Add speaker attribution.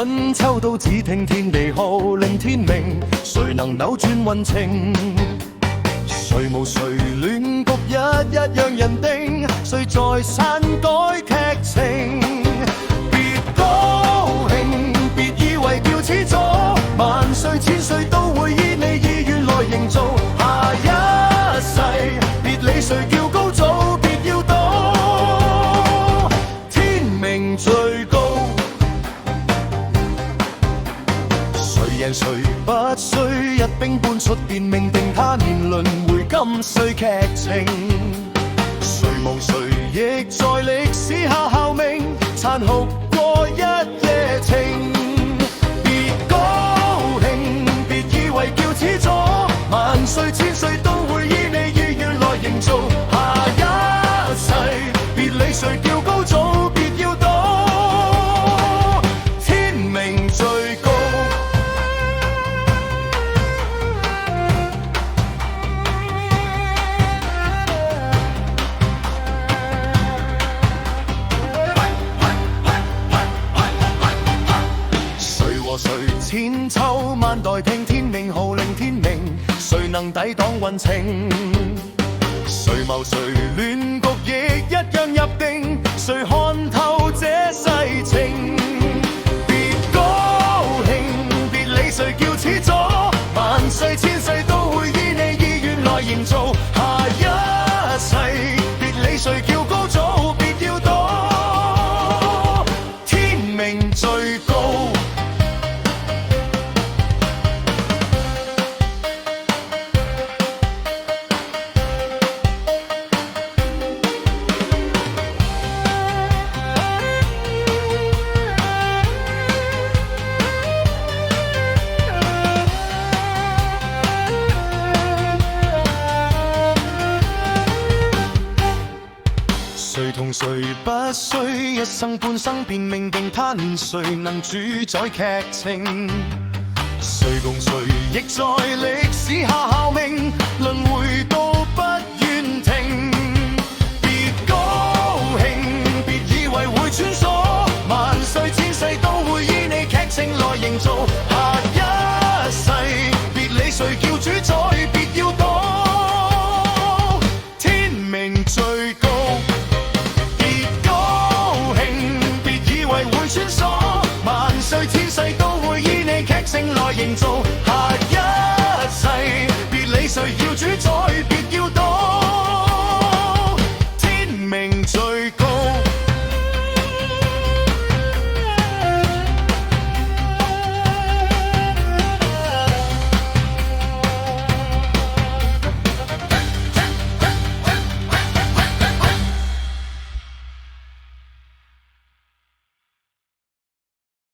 Speaker 1: 春秋都只聽天地號令天明，誰能扭轉運程？誰無誰戀局一一讓人定，誰在篡改劇情？別高興，別以為叫始祖，萬歲千歲都會依你意願來營造。下一世別理誰叫高祖，別要賭天命最高。誰贏誰不需一兵半卒便命定他年輪迴今世劇情，誰無誰亦在歷史下效命，殘酷過一夜情。別高興，別以為叫始祖，萬歲千歲都會依你意願來營造。下一世別理誰叫高祖，別要賭天命最高。誰千秋萬代聽天命號令天明，誰能抵擋運程？誰謀誰亂局亦一樣入定，誰看透這世情？別高興，別理誰叫始祖，萬歲千歲都會依你意願來營造。下一世別理誰叫高祖，別要賭天命最高。誰同誰不需一生半生便命定他年，誰能主宰劇情？誰共誰亦在歷史下效命，輪迴都不願停。別高興，別以為會穿梭，萬歲千歲都會依你劇情來營造。下一世別理誰叫主宰，別要賭天命最高。穿梭萬歲千歲都會依你劇情來營造。